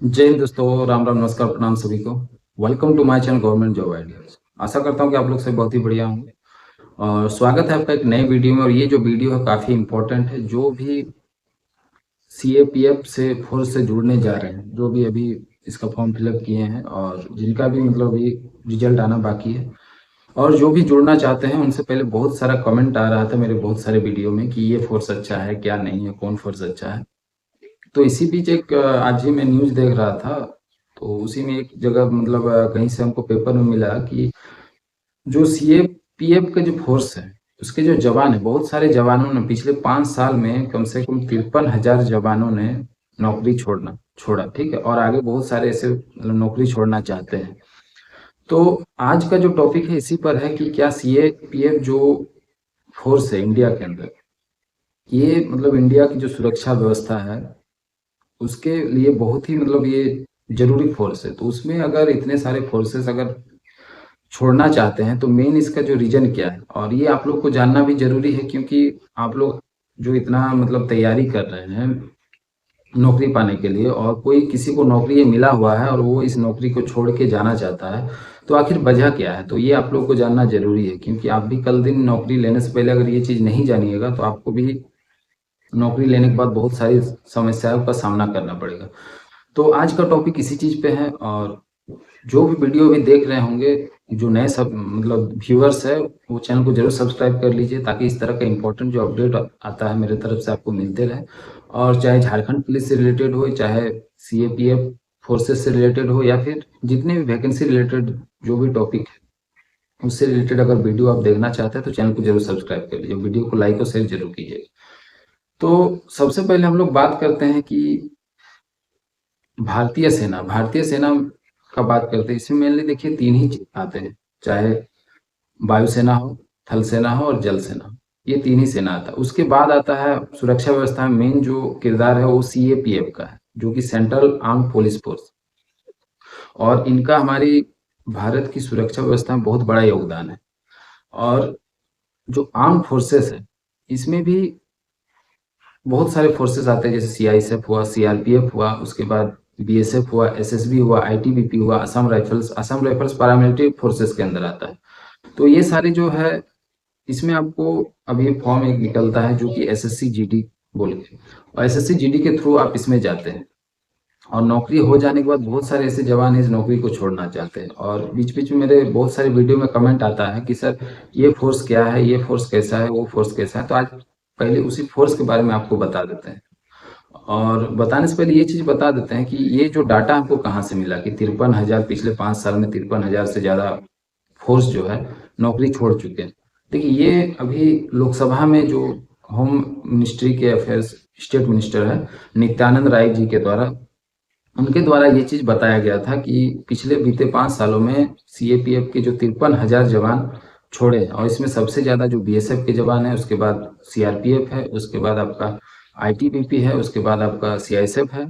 जय हिंद दोस्तों, राम राम, नमस्कार, प्रणाम सभी को। Welcome to my channel government job ideas. आशा करता हूँ कि आप लोग से बहुत ही बढ़िया होंगे और स्वागत है आपका एक नए वीडियो में। और ये जो वीडियो है काफ़ी इंपॉर्टेंट है। जो भी सीएपीएफ से फोर्स से जुड़ने जा रहे हैं, जो भी अभी इसका फॉर्म फिलअप किए हैं और जिनका भी मतलब अभी रिजल्ट आना बाकी है, और जो भी जुड़ना चाहते हैं, उनसे पहले बहुत सारा कमेंट आ रहा था मेरे बहुत सारे वीडियो में कि ये फोर्स अच्छा है क्या नहीं है, कौन फोर्स अच्छा है। तो इसी बीच एक आज ही मैं न्यूज़ देख रहा था। तो उसी में एक जगह मतलब कहीं से हमको पेपर में मिला कि जो सीएपीएफ का जो फोर्स है, उसके जो जवान है, बहुत सारे जवानों ने पिछले 5 साल में कम से कम 53,000 जवानों ने नौकरी छोड़ा। ठीक है, और आगे बहुत सारे ऐसे मतलब नौकरी छोड़ना चाहते हैं। तो आज का जो टॉपिक है इसी पर है कि क्या सीएपीएफ जो फोर्स है इंडिया के अंदर, ये मतलब इंडिया की जो सुरक्षा व्यवस्था है उसके लिए बहुत ही मतलब ये जरूरी फोर्स है। तो उसमें अगर इतने सारे फोर्सेस अगर छोड़ना चाहते हैं तो मेन इसका जो रीजन क्या है, और ये आप लोग को जानना भी जरूरी है, क्योंकि आप लोग जो इतना मतलब तैयारी कर रहे हैं नौकरी पाने के लिए, और कोई किसी को नौकरी ये मिला हुआ है और वो इस नौकरी को छोड़ के जाना चाहता है, तो आखिर वजह क्या है। तो ये आप लोग को जानना जरूरी है, क्योंकि आप भी कल दिन नौकरी लेने से पहले अगर ये चीज़ नहीं जानिएगा तो आपको भी नौकरी लेने के बाद बहुत सारी समस्याओं का सामना करना पड़ेगा। तो आज का टॉपिक इसी चीज़ पे है। और जो भी वीडियो अभी देख रहे होंगे, जो नए सब मतलब व्यूअर्स है, वो चैनल को जरूर सब्सक्राइब कर लीजिए, ताकि इस तरह का इंपॉर्टेंट जो अपडेट आता है मेरे तरफ से आपको मिलते रहे। और चाहे झारखंड पुलिस से रिलेटेड हो, चाहे सीएपीएफ फोर्सेस से रिलेटेड हो, या फिर जितने भी वैकेंसी रिलेटेड जो भी टॉपिक है उससे रिलेटेड अगर वीडियो आप देखना चाहते हैं तो चैनल को जरूर सब्सक्राइब कर लीजिए, वीडियो को लाइक और शेयर जरूर कीजिए। तो सबसे पहले हम लोग बात करते हैं कि भारतीय सेना का बात करते हैं। इसमें मेनली देखिए तीन ही आते हैं, चाहे वायुसेना हो, थल सेना हो और जल सेना हो। ये तीन ही सेना आता है। उसके बाद आता है सुरक्षा व्यवस्था में मेन जो किरदार है वो सीएपीएफ का है, जो कि सेंट्रल आर्म पुलिस फोर्स। और इनका हमारी भारत की सुरक्षा व्यवस्था में बहुत बड़ा योगदान है। और जो आर्म फोर्सेस है, इसमें भी बहुत सारे फोर्सेस आते हैं, जैसे सीआईएसएफ हुआ, सीआरपीएफ हुआ, उसके बाद बीएसएफ हुआ, एसएसबी हुआ, आईटीबीपी हुआ, असम राइफल्स पैरामिलिट्री फोर्सेस के अंदर आता है। तो ये सारे जो है, इसमें आपको अभी फॉर्म एक निकलता है जो कि एसएससी जीडी बोल के, और एसएससी जीडी के थ्रू आप इसमें जाते हैं। और नौकरी हो जाने के बाद बहुत सारे ऐसे जवान इस नौकरी को छोड़ना चाहते हैं, और बीच बीच में मेरे बहुत सारे वीडियो में कमेंट आता है कि सर ये फोर्स क्या है, ये फोर्स कैसा है, वो फोर्स कैसा है। तो आज पहले उसी फोर्स के बारे में आपको बता देते हैं। और बताने से पहले ये चीज बता देते हैं कि ये जो डाटा हमको कहाँ से मिला कि 53,000 पिछले 5 साल में 53,000 से ज्यादा फोर्स जो है नौकरी छोड़ चुके हैं। देखिए, ये अभी लोकसभा में जो होम मिनिस्ट्री के अफेयर्स स्टेट मिनिस्टर है नित्यानंद राय जी के द्वारा, उनके द्वारा ये चीज बताया गया था कि पिछले बीते 5 सालों में सीएपीएफ के जो 53,000 जवान छोड़े हैं, और इसमें सबसे ज्यादा जो बीएसएफ के जवान है, उसके बाद सीआरपीएफ है, उसके बाद आपका आईटीबीपी है, उसके बाद आपका सीआईएसएफ है,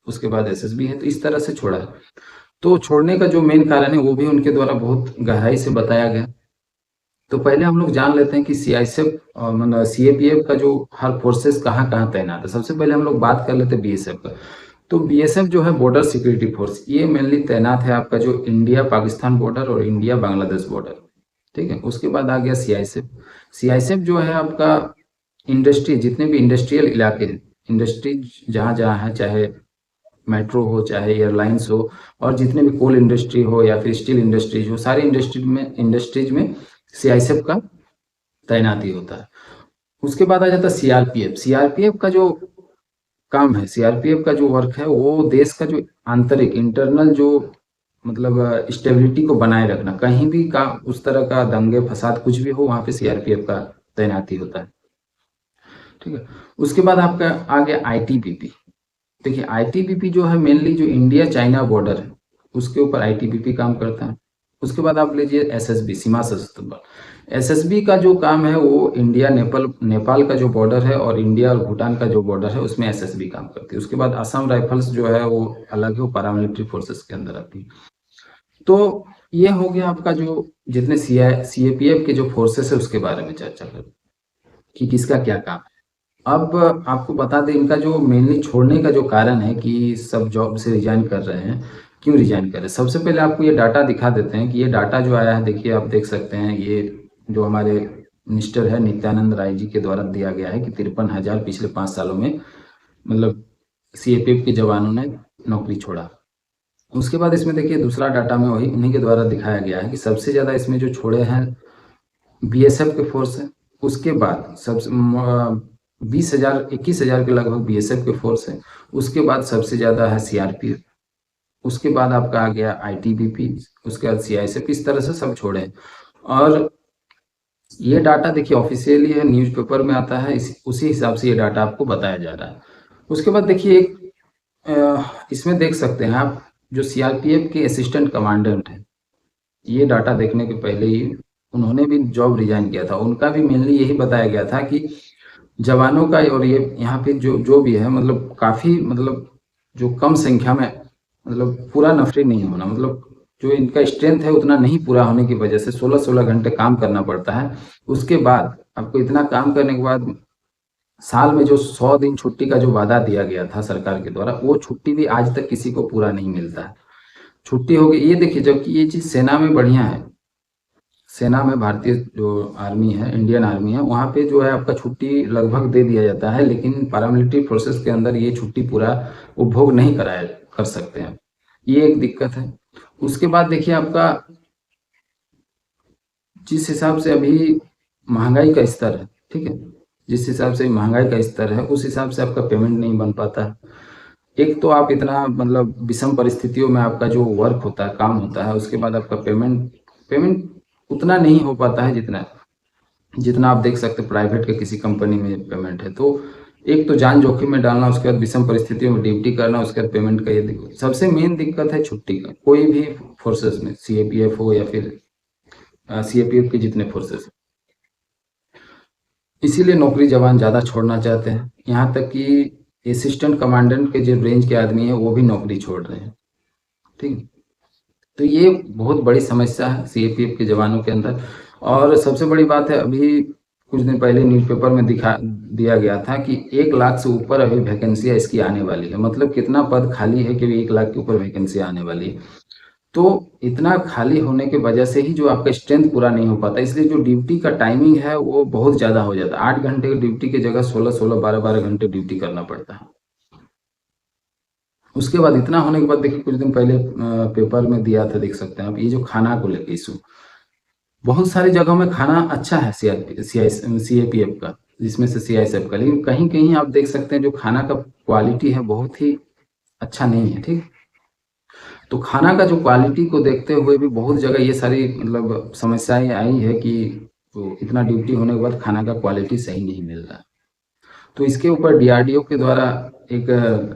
उसके बाद एसएसबी है। तो इस तरह से छोड़ा है। तो छोड़ने का जो मेन कारण है वो भी उनके द्वारा बहुत गहराई से बताया गया। तो पहले हम लोग जान लेते हैं कि सीआईएसएफ मतलब सीएपीएफ का जो हर फोर्सेस कहाँ कहाँ तैनात है। सबसे पहले हम लोग बात कर लेते हैं बीएसएफ का। तो बीएसएफ जो है बॉर्डर सिक्योरिटी फोर्स, ये मेनली तैनात है आपका जो इंडिया पाकिस्तान बॉर्डर और इंडिया बांग्लादेश बॉर्डर। ठीक है, उसके बाद आ गया सीआईएसएफ। सीआईएसएफ जो है आपका इंडस्ट्री, जितने भी इंडस्ट्रियल इलाके हैं, इंडस्ट्री जहाँ जहाँ है, चाहे मेट्रो हो, चाहे एयरलाइंस हो, और जितने भी कोल इंडस्ट्री हो या फिर स्टील इंडस्ट्रीज हो, सारी इंडस्ट्रीज में सीआईएसएफ का तैनाती होता है। उसके बाद आ जाता है सीआरपीएफ। सीआरपीएफ का जो काम है, सीआरपीएफ का जो वर्क है, वो देश का जो आंतरिक इंटरनल जो मतलब स्टेबिलिटी को बनाए रखना, कहीं भी का उस तरह का दंगे फसाद कुछ भी हो, वहां पे सीआरपीएफ का तैनाती होता है। ठीक है, उसके बाद आपका आ गया आईटीबीपी। देखिए, आईटीबीपी जो है मेनली जो इंडिया चाइना बॉर्डर है उसके ऊपर आईटीबीपी काम करता है। उसके बाद आप लीजिए एसएसबी, सीमा सशस्त्र बल। एसएसबी का जो काम है वो इंडिया नेपाल नेपाल का जो बॉर्डर है और इंडिया और भूटान का जो बॉर्डर है उसमें एसएसबी काम करती है। उसके बाद असम राइफल्स जो है वो अलग है, वो पैरामिलिट्री फोर्सेस के अंदर आती है। तो ये हो गया आपका जो जितने सीएपीएफ के जो फोर्सेस है उसके बारे में चर्चा कर कि किसका क्या काम है। अब आपको बता दें इनका जो मेनली छोड़ने का जो कारण है कि सब जॉब से रिजाइन कर रहे हैं, क्यों रिजाइन कर रहे हैं? सबसे पहले आपको ये डाटा दिखा देते हैं कि ये डाटा जो आया है, देखिए आप देख सकते हैं, ये जो हमारे मिनिस्टर है नित्यानंद राय जी के द्वारा दिया गया है कि 53,000 पिछले 5 सालों में मतलब सीएपीएफ के जवानों ने नौकरी छोड़ा। उसके बाद इसमें देखिए दूसरा डाटा में वही उन्हीं के द्वारा दिखाया गया है कि सबसे ज़्यादा इसमें जो छोड़े हैं बीएसएफ के फोर्स है। उसके बाद सबसे 20,000 21,000 के लगभग बीएसएफ के फोर्स है। उसके बाद सबसे ज़्यादा है सीआरपीएफ। उसके बाद आपका आ गया आईटीबीपी, उसके बाद सीआईएसएफ, इस तरह से सब छोड़े हैं। और ये डाटा देखिए ऑफिशियली है, न्यूज़पेपर में आता है, उसी हिसाब से ये डाटा आपको बताया जा रहा है। उसके बाद देखिए एक इसमें देख सकते हैं आप, जो सीआरपीएफ के असिस्टेंट कमांडेंट हैं, ये डाटा देखने के पहले ही उन्होंने भी जॉब रिजाइन किया था। उनका भी मेनली यही बताया गया था कि जवानों का और ये यहाँ पे जो जो भी है मतलब काफ़ी मतलब जो कम संख्या में मतलब पूरा नफरी नहीं होना, मतलब जो इनका स्ट्रेंथ है उतना नहीं पूरा होने की वजह से 16-16 घंटे काम करना पड़ता है। उसके बाद आपको इतना काम करने के बाद साल में जो 100 दिन छुट्टी का जो वादा दिया गया था सरकार के द्वारा, वो छुट्टी भी आज तक किसी को पूरा नहीं मिलता है। छुट्टी हो गई ये देखिए, जबकि ये चीज़ सेना में बढ़िया है। सेना में भारतीय जो आर्मी है, इंडियन आर्मी है, वहाँ पे जो है आपका छुट्टी लगभग दे दिया जाता है, लेकिन पैरामिलिट्री फोर्सेस के अंदर ये छुट्टी पूरा उपभोग नहीं कराया कर सकते हैं। ये एक दिक्कत है। उसके बाद देखिए आपका जिस हिसाब से अभी महंगाई का स्तर है, ठीक है, जिस हिसाब से महंगाई का स्तर है उस हिसाब से आपका पेमेंट नहीं बन पाता है। एक तो आप इतना मतलब विषम परिस्थितियों में आपका जो वर्क होता है, काम होता है, उसके बाद आपका पेमेंट पेमेंट उतना नहीं हो पाता है जितना जितना आप देख सकते प्राइवेट के किसी कंपनी में पेमेंट है। तो एक तो जान जोखिम में डालना, उसके बाद विषम परिस्थितियों में ड्यूटी करना, उसके बाद पेमेंट का ये दिक्कत, सबसे मेन दिक्कत है छुट्टी का। कोई भी फोर्सेस में सीएपीएफ हो या फिर सीएपीएफ के जितने फोर्सेस, इसीलिए नौकरी जवान ज़्यादा छोड़ना चाहते हैं। यहाँ तक कि असिस्टेंट कमांडेंट के जो रेंज के आदमी है वो भी नौकरी छोड़ रहे हैं, ठीक है। तो ये बहुत बड़ी समस्या है सीएपीएफ के जवानों के अंदर। और सबसे बड़ी बात है, अभी कुछ दिन पहले न्यूज़पेपर में दिखा दिया गया था कि 1 लाख से ऊपर अभी वैकेंसियाँ इसकी आने वाली है। मतलब कितना पद खाली है कि 1 लाख के ऊपर वैकेंसी आने वाली है। तो इतना खाली होने की वजह से ही जो आपका स्ट्रेंथ पूरा नहीं हो पाता, इसलिए जो ड्यूटी का टाइमिंग है वो बहुत ज़्यादा हो जाता है। 8 घंटे की ड्यूटी की जगह 16-16, 12-12 घंटे ड्यूटी करना पड़ता है। उसके बाद इतना होने के बाद देखिए कुछ दिन पहले पेपर में दिया था, देख सकते हैं आप, ये जो खाना को लेके इशू, बहुत सारी जगहों में खाना अच्छा है सीएपीएफ का, जिसमें से सीआईएसएफ का, लेकिन कहीं कहीं आप देख सकते हैं जो खाना का क्वालिटी है बहुत ही अच्छा नहीं है, ठीक। तो खाना का जो क्वालिटी को देखते हुए भी बहुत जगह ये सारी मतलब समस्याएं आई है कि तो इतना ड्यूटी होने के बाद खाना का क्वालिटी सही नहीं मिल रहा। तो इसके ऊपर डीआरडीओ के द्वारा एक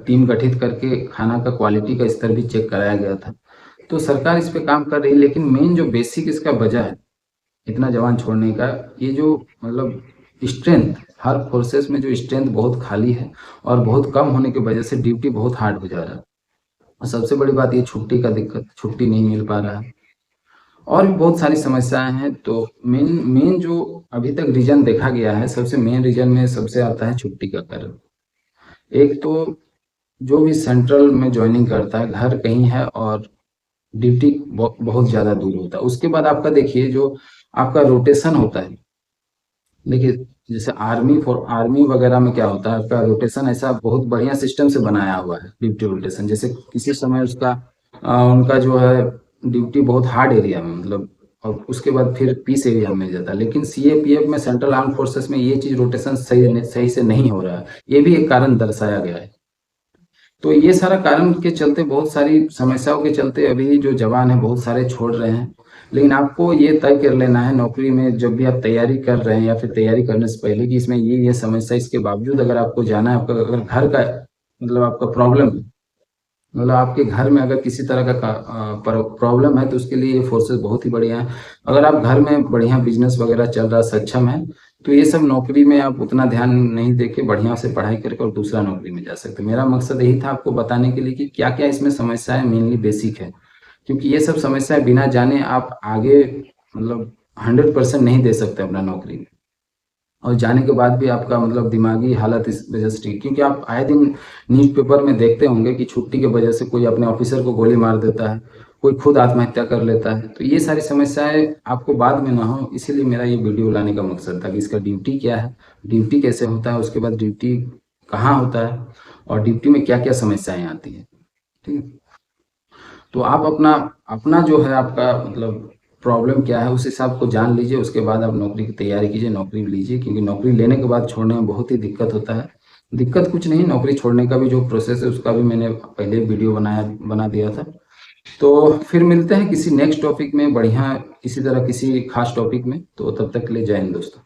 टीम गठित करके खाना का क्वालिटी का स्तर भी चेक कराया गया था। तो सरकार इस पे काम कर रही है, लेकिन मेन जो बेसिक इसका वजह है इतना जवान छोड़ने का, ये जो मतलब स्ट्रेंथ, हर फोर्सेस में जो स्ट्रेंथ बहुत खाली है और बहुत कम होने की वजह से ड्यूटी बहुत हार्ड हो जा रहा है। और सबसे बड़ी बात ये छुट्टी का दिक्कत, छुट्टी नहीं मिल पा रहा है। और भी बहुत सारी समस्याएं हैं। तो मेन मेन जो अभी तक रीजन देखा गया है, सबसे मेन रीजन में सबसे आता है छुट्टी का कारण। एक तो जो भी सेंट्रल में ज्वाइनिंग करता है, घर कहीं है और ड्यूटी बहुत ज़्यादा दूर होता है। उसके बाद आपका देखिए जो आपका रोटेशन होता है, देखिए जैसे आर्मी वगैरह में क्या होता है, आपका रोटेशन ऐसा बहुत बढ़िया सिस्टम से बनाया हुआ है, ड्यूटी रोटेशन। जैसे किसी समय उसका उनका जो है ड्यूटी बहुत हार्ड एरिया में मतलब, और उसके बाद फिर पीस एरिया में मिल जाता है। लेकिन सीएपीएफ में, सेंट्रल आर्म फोर्सेस में, ये चीज़ रोटेशन सही से नहीं हो रहा है। ये भी एक कारण दर्शाया गया है। तो ये सारा कारण के चलते, बहुत सारी समस्याओं के चलते अभी जो जवान है बहुत सारे छोड़ रहे हैं। लेकिन आपको ये तय कर लेना है नौकरी में जब भी आप तैयारी कर रहे हैं या फिर तैयारी करने से पहले कि इसमें ये समस्या, इसके बावजूद अगर आपको जाना है, आपका अगर घर का मतलब आपका प्रॉब्लम है, मतलब आपके घर में अगर किसी तरह का प्रॉब्लम है, तो उसके लिए ये फोर्सेस बहुत ही बढ़िया है। अगर आप घर में बढ़िया बिजनेस वगैरह चल रहा, सक्षम है, तो ये सब नौकरी में आप उतना ध्यान नहीं देके बढ़िया से पढ़ाई करके और दूसरा नौकरी में जा सकते हैं। मेरा मकसद यही था आपको बताने के लिए कि क्या क्या इसमें समस्याएं मेनली बेसिक है, क्योंकि ये सब समस्याएं बिना जाने आप आगे मतलब 100% नहीं दे सकते अपना नौकरी में। और जाने के बाद भी आपका मतलब दिमागी हालत इस वजह से ठीक, क्योंकि आप आए दिन न्यूज़पेपर में देखते होंगे कि छुट्टी की वजह से कोई अपने ऑफिसर को गोली मार देता है, कोई खुद आत्महत्या कर लेता है। तो ये सारी समस्याएं आपको बाद में ना हो, इसीलिए मेरा ये वीडियो लाने का मकसद था कि इसका ड्यूटी क्या है, ड्यूटी कैसे होता है, उसके बाद ड्यूटी कहाँ होता है और ड्यूटी में क्या क्या समस्याएं आती है। ठीक है, तो आप अपना अपना जो है आपका मतलब प्रॉब्लम क्या है उस हिसाब को जान लीजिए, उसके बाद आप नौकरी की तैयारी कीजिए, नौकरी लीजिए, क्योंकि नौकरी लेने के बाद छोड़ने में बहुत ही दिक्कत होता है। दिक्कत कुछ नहीं, नौकरी छोड़ने का भी जो प्रोसेस है उसका भी मैंने पहले वीडियो बना दिया था। तो फिर मिलते हैं किसी नेक्स्ट टॉपिक में, बढ़िया इसी तरह किसी खास टॉपिक में। तो तब तक के लिए जय हिंद दोस्तों।